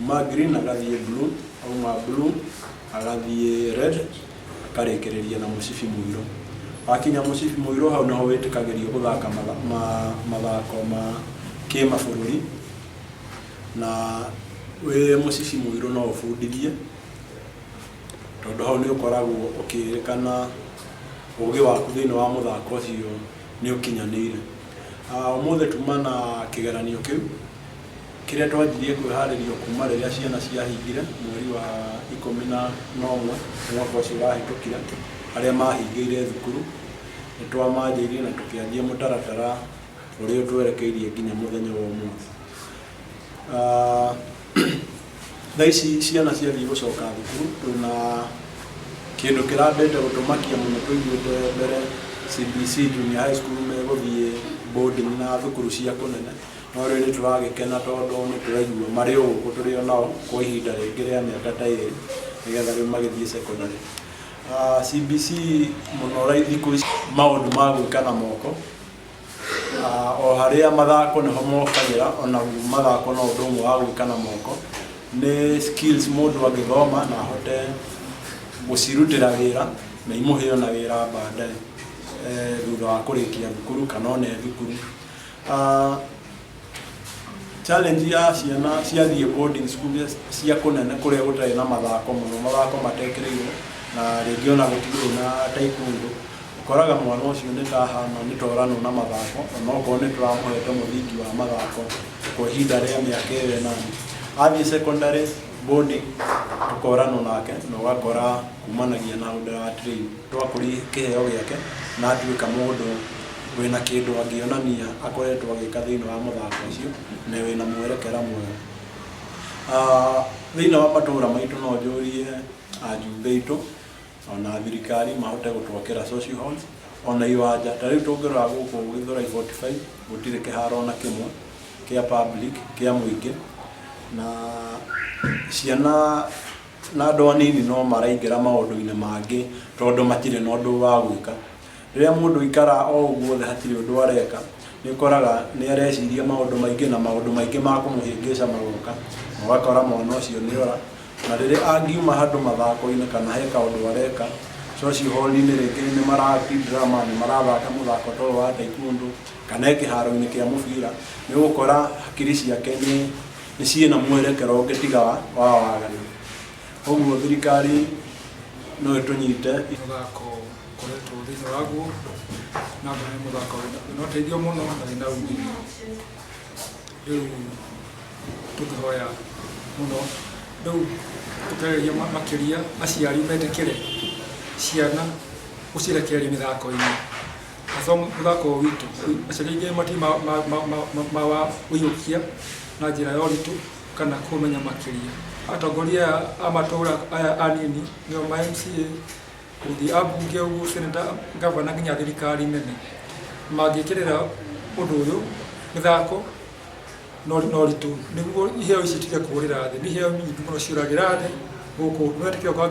kuma green agathie blue auma blue agathie red akarekereria na mucibi muiro akinya mucibi muiro hau naho wetikagirio guthaka mathako ma kimabũrũri na we mucibi muiro no ũbundithie tondu hau ni ukoragwo ukirikana ugi waku thiini wa muthako ucio ni ukinyanire umuthe tuma na kigeranio kiu kiria twanjirie kwiharirio kuma riria ciana ciahingire mweri wa 11 mwaka ucio urahitukire aria mahingire thukuru nitwamanjirie na tukianjia mutaratara uria twerekeirie nginya muthenya wa umuthi thaici ciana ciathii gucoka thukuru na kindu kirambete gutumakia muno tuiguite mbere CBC Junior High School meguthie boarding na thukuru cia kunene no riu ni turagikena tondu ni turaigua mari uguo turi onao kwa ihinda ringi ria miaka ta iri nigetha riu magithie secondary CBC muno raithi ku maundu ma gwika na moko o haria mathako niho mokagira ona mathako no undu umwe wa gwika na moko ni skills mundu agithoma na hote gucirutira wira na imuheo na wira baadaye thutha wa kurikia thukuru kana ona thukuru challenge ya ciana ciathie boarding school cia kunene kuria gutari na mathako muno mathako matekereirwo na ringi ona gutigire na taekwondo ukoraga mwana ucio ni tahana ni torano na mathako no kone turamuhete muthingi wa mathako kwa ihinda ria miaka iri na athie secondary boarding tukorano nake no gakora kumanagia na undra train twakuri kiheo giake na atuika mundu wina kindu angionania akoretwo agika thiini wa muthako ucio na wina mwerekera mwega thiini wa matura maitu no njurie ajumbe itu ona thirikari mahote gutwakira social halls ona iwanja tariu tungirora guku Githurai 45 gutire kiharo na kimwe kia public kia muingi na ciana na andu anini no maraingira maundu-ini mangi tondu matire na undu wa gwika riria mundu ikara o uguo the hatire undu areka ni koraga ni areciria maundu maingi na maundu maingi ma kumuhingica magoka ugakora mwana ucio ni ora na riria angiuma handu mathako-ini kana he kaundu areka social hall-ini ringi ni maraki drama ni marathaka muthako to wa taekwondo kana kiharo-ini kia mubira ni gukora hakiri ciake ni ciina mwerekero ngitiga wa waganu uguo thirikari no itunyite muthako koretwo thiini waguo na mbere muthako no teithio muno na ina umithio riu tukihoya muno riu tutereria makiria aciari metekere ciana gucirekereria mithako-ini asomo muthako witu aciari aingi mati ma wa uiyukia na njira ya uritu kana kumenya makiria atongoria amatura aya anini nio ma MCA uthi abunge uguo seneta governor nginya thirikari nene mangikirira undu uyu mithako no ritu niguo iheo ici tige kurira thi ni iheo nyingi muno ciuragira thi guku twetekio kwa